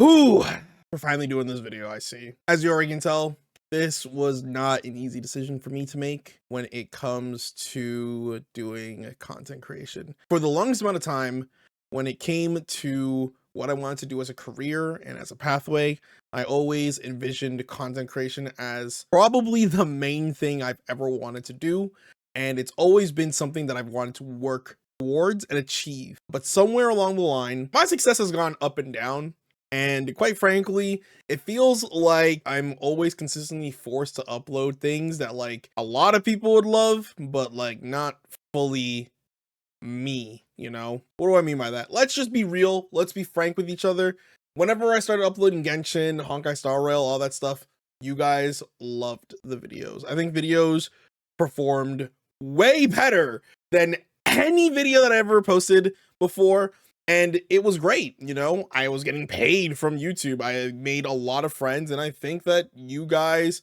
Ooh, we're finally doing this video, I see. As you already can tell, this was not an easy decision for me to make when it comes to doing content creation. For the longest amount of time, when it came to what I wanted to do as a career and as a pathway, I always envisioned content creation as probably the main thing I've ever wanted to do. And it's always been something that I've wanted to work towards and achieve. But somewhere along the line, my success has gone up and down. And quite frankly, it feels like I'm always consistently forced to upload things that like a lot of people would love, but like not fully me, you know? What do I mean by that? Let's just be real. Let's be frank with each other. Whenever I started uploading Genshin, Honkai Star Rail, all that stuff, you guys loved the videos. I think videos performed way better than any video that I ever posted before. And it was great, you know, I was getting paid from YouTube. I made a lot of friends, and I think that you guys,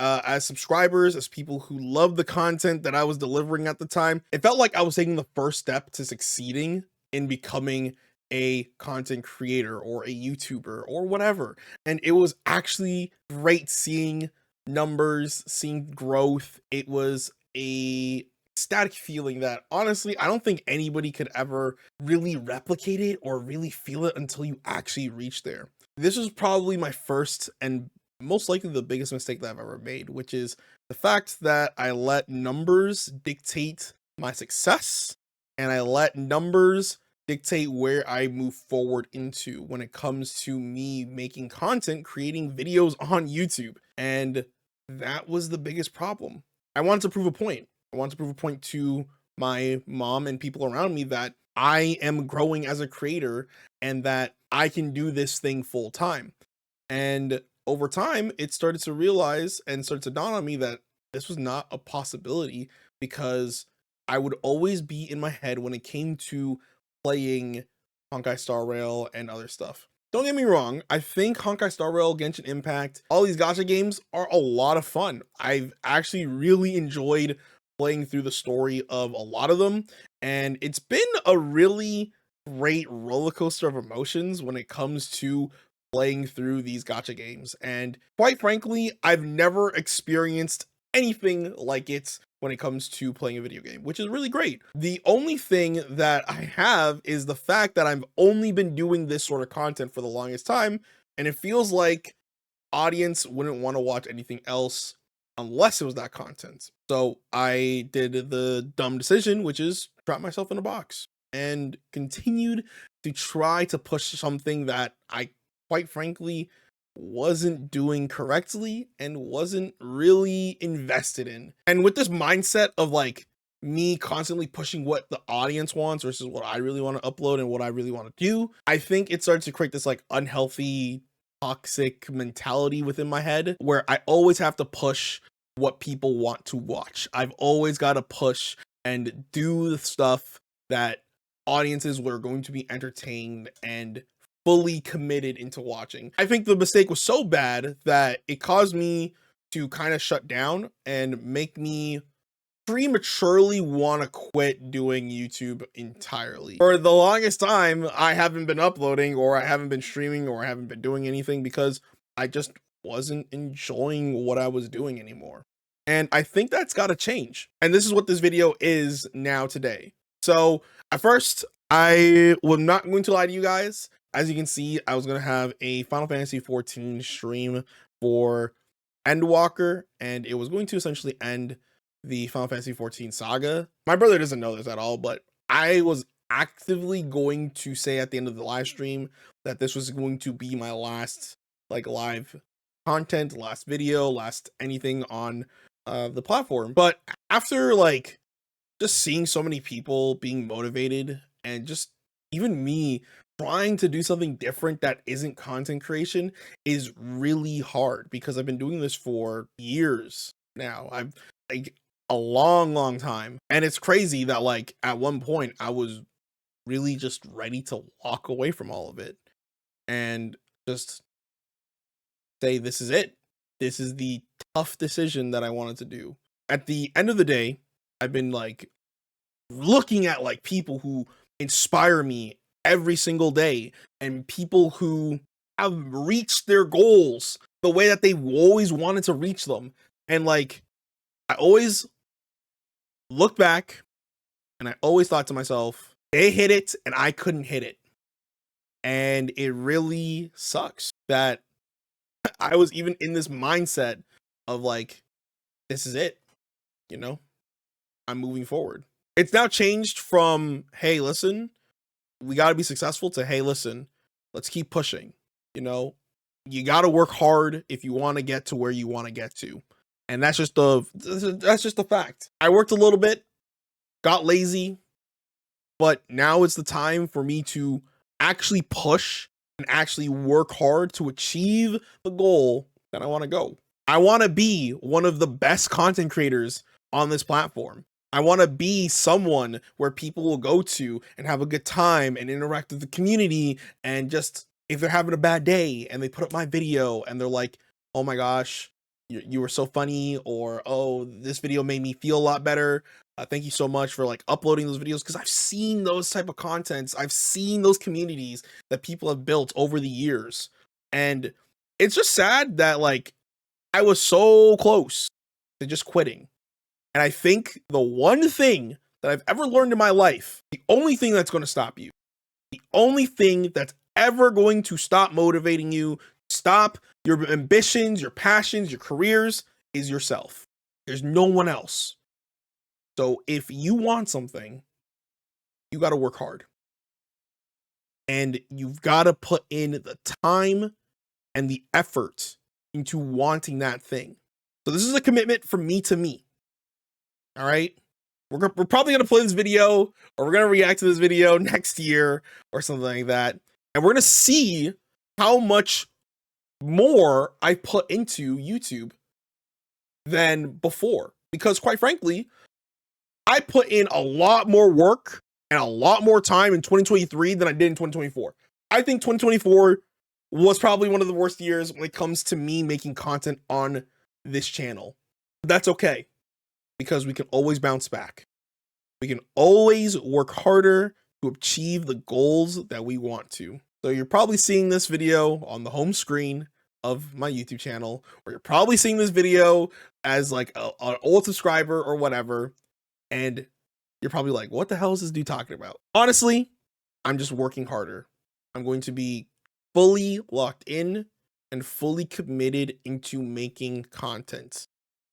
as subscribers, as people who love the content that I was delivering at the time, it felt like I was taking the first step to succeeding in becoming a content creator or a YouTuber or whatever. And it was actually great seeing numbers, seeing growth. It was a static feeling that honestly I don't think anybody could ever really replicate it or really feel it until you actually reach there. This was probably my first and most likely the biggest mistake that I've ever made, which is the fact that I let numbers dictate my success and I let numbers dictate where I move forward into when it comes to me making content, creating videos on YouTube. And that was the biggest problem. I wanted to prove a point. I want to prove a point to my mom and people around me that I am growing as a creator and that I can do this thing full time. And over time, it started to realize and started to dawn on me that this was not a possibility because I would always be in my head when it came to playing Honkai Star Rail and other stuff. Don't get me wrong, I think Honkai Star Rail, Genshin Impact, all these gacha games are a lot of fun. I've actually really enjoyed playing through the story of a lot of them, and it's been a really great roller coaster of emotions when it comes to playing through these gacha games. And quite frankly, I've never experienced anything like it when it comes to playing a video game, which is really great. The only thing that I have is the fact that I've only been doing this sort of content for the longest time, and it feels like audience wouldn't want to watch anything else unless it was that content. So I did the dumb decision, which is trap myself in a box and continued to try to push something that I quite frankly wasn't doing correctly and wasn't really invested in. And with this mindset of like me constantly pushing what the audience wants versus what I really want to upload and what I really want to do, I think it starts to create this like unhealthy, toxic mentality within my head where I always have to push what people want to watch. I've always got to push and do the stuff that audiences were going to be entertained and fully committed into watching. I think the mistake was so bad that it caused me to kind of shut down and make me prematurely want to quit doing YouTube entirely. For the longest time, I haven't been uploading or I haven't been streaming or I haven't been doing anything because I just wasn't enjoying what I was doing anymore. And I think that's got to change. And this is what this video is now today. So at first, I was not going to lie to you guys. As you can see, I was going to have a Final Fantasy XIV stream for Endwalker, and it was going to essentially end the Final Fantasy XIV saga. My brother doesn't know this at all, but I was actively going to say at the end of the live stream that this was going to be my last like live content, last video, last anything on the platform. But after like just seeing so many people being motivated and just even me trying to do something different that isn't content creation is really hard because I've been doing this for years now. I've like a long time, and it's crazy that like at one point I was really just ready to walk away from all of it and just say this is it. This is the tough decision that I wanted to do. At the end of the day, I've been like looking at like people who inspire me every single day and people who have reached their goals the way that they always wanted to reach them. And like, I always look back and I always thought to myself, they hit it and I couldn't hit it. And it really sucks that I was even in this mindset of like, this is it, you know, I'm moving forward. It's now changed from, hey, listen, we got to be successful to, hey, listen, let's keep pushing. You know, you got to work hard if you want to get to where you want to get to. And that's just the fact. I worked a little bit, got lazy, but now it's the time for me to actually push and actually work hard to achieve the goal that I want to go. I want to be one of the best content creators on this platform. I want to be someone where people will go to and have a good time and interact with the community. And just if they're having a bad day and they put up my video and they're like, oh my gosh, you were so funny, or oh, this video made me feel a lot better. Thank you so much for like uploading those videos, because I've seen those type of contents. I've seen those communities that people have built over the years. And it's just sad that like I was so close to just quitting. And I think the one thing that I've ever learned in my life, the only thing that's going to stop you, the only thing that's ever going to stop motivating you, stop your ambitions, your passions, your careers, is yourself. There's no one else. So if you want something, you got to work hard. And you've got to put in the time and the effort into wanting that thing. So this is a commitment from me to me. All right. We're probably going to play this video, or we're going to react to this video next year or something like that. And we're going to see how much more I put into YouTube than before. Because quite frankly, I put in a lot more work and a lot more time in 2023 than I did in 2024. I think 2024 was probably one of the worst years when it comes to me making content on this channel. That's okay, because we can always bounce back. We can always work harder to achieve the goals that we want to. So you're probably seeing this video on the home screen of my YouTube channel, or you're probably seeing this video as like an old subscriber or whatever. And you're probably like, what the hell is this dude talking about? Honestly, I'm just working harder. I'm going to be fully locked in and fully committed into making content.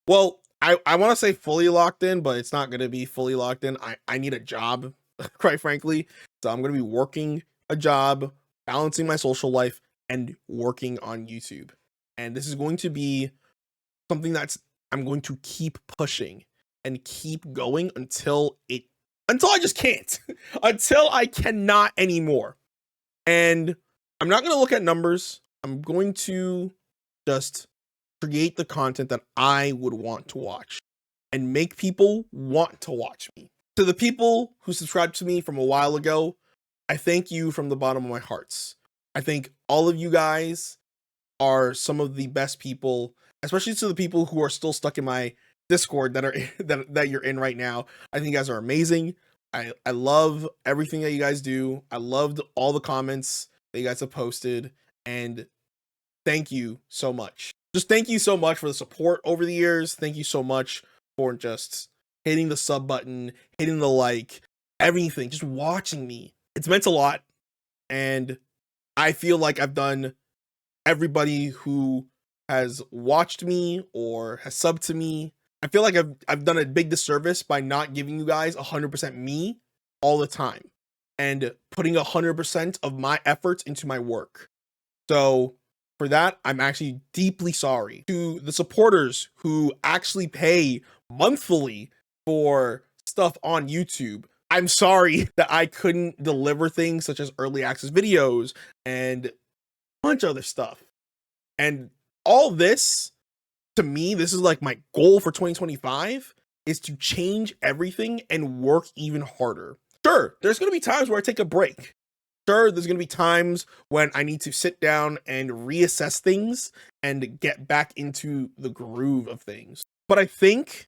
Well, I want to say fully locked in, but it's not going to be fully locked in. I need a job, quite frankly. So I'm going to be working a job, balancing my social life, and working on YouTube. And this is going to be something that's I'm going to keep pushing and keep going until I just can't, until I cannot anymore. And I'm not going to look at numbers. I'm going to just create the content that I would want to watch and make people want to watch me. To the people who subscribed to me from a while ago, I thank you from the bottom of my hearts. I think all of you guys are some of the best people, especially to the people who are still stuck in my Discord that are that you're in right now. I think you guys are amazing. I love everything that you guys do. I loved all the comments that you guys have posted, and thank you so much. Just thank you so much for the support over the years. Thank you so much for just hitting the sub button, hitting the like, everything, just watching me. It's meant a lot. And I feel like I've done everybody who has watched me or has subbed to me. I feel like I've done a big disservice by not giving you guys 100% me all the time and putting 100% of my efforts into my work. So for that, I'm actually deeply sorry. To the supporters who actually pay monthly for stuff on YouTube, I'm sorry that I couldn't deliver things such as early access videos and a bunch of other stuff. And all this, to me, this is like my goal for 2025, is to change everything and work even harder. Sure, there's going to be times where I take a break. Sure, there's going to be times when I need to sit down and reassess things and get back into the groove of things. But I think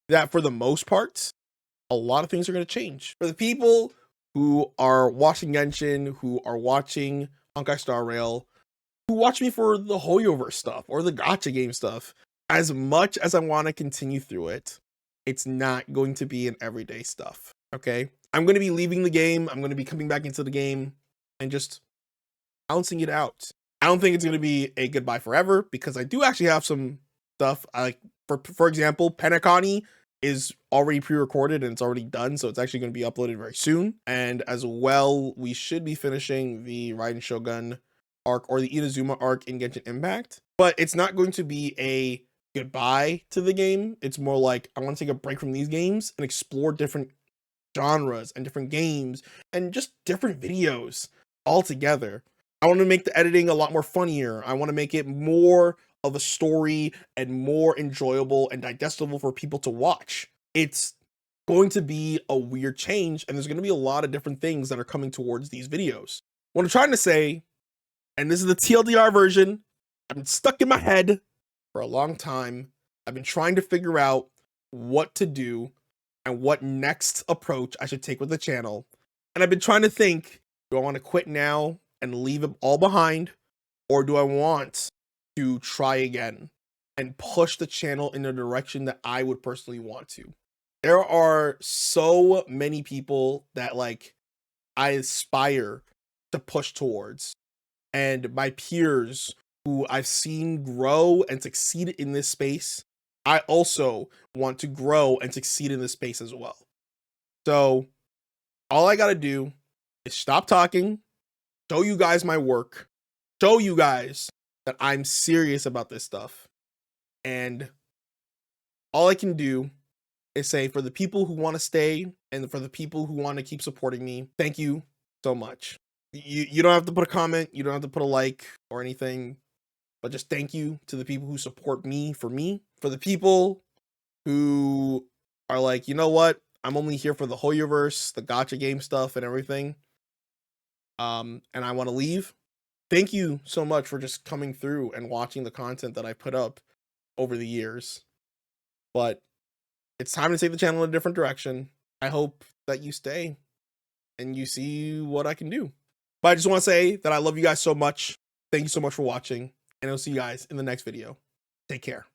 that for the most part, a lot of things are going to change. For the people who are watching Genshin, who are watching Honkai Star Rail, watch me for the Hoyoverse stuff or the gacha game stuff. As much as I want to continue through it, it's not going to be an everyday stuff. Okay, I'm going to be leaving the game. I'm going to be coming back into the game and just bouncing it out. I don't think it's going to be a goodbye forever, because I do actually have some stuff. I like, for example, Penacony is already pre-recorded and it's already done, so it's actually going to be uploaded very soon. And as well, we should be finishing the Raiden Shogun arc or the Inazuma arc in Genshin Impact. But it's not going to be a goodbye to the game. It's more like, I want to take a break from these games and explore different genres and different games and just different videos altogether. I want to make the editing a lot more funnier. I want to make it more of a story and more enjoyable and digestible for people to watch. It's going to be a weird change, and there's going to be a lot of different things that are coming towards these videos. What I'm trying to say, and this is the TLDR version, I've been stuck in my head for a long time. I've been trying to figure out what to do and what next approach I should take with the channel. And I've been trying to think, do I want to quit now and leave it all behind? Or do I want to try again and push the channel in a direction that I would personally want to? There are so many people that like I aspire to push towards, and my peers who I've seen grow and succeed in this space, I also want to grow and succeed in this space as well. So all I gotta do is stop talking, show you guys my work, show you guys that I'm serious about this stuff. And all I can do is say, for the people who want to stay and for the people who want to keep supporting me, thank you so much. You don't have to put a comment, you don't have to put a like or anything, but just thank you to the people who support me. For the people who are like, you know what, I'm only here for the Hoyoverse, the gacha game stuff and everything, and I want to leave. Thank you so much for just coming through and watching the content that I put up over the years. But it's time to take the channel in a different direction. I hope that you stay and you see what I can do. But I just want to say that I love you guys so much. Thank you so much for watching, and I'll see you guys in the next video. Take care.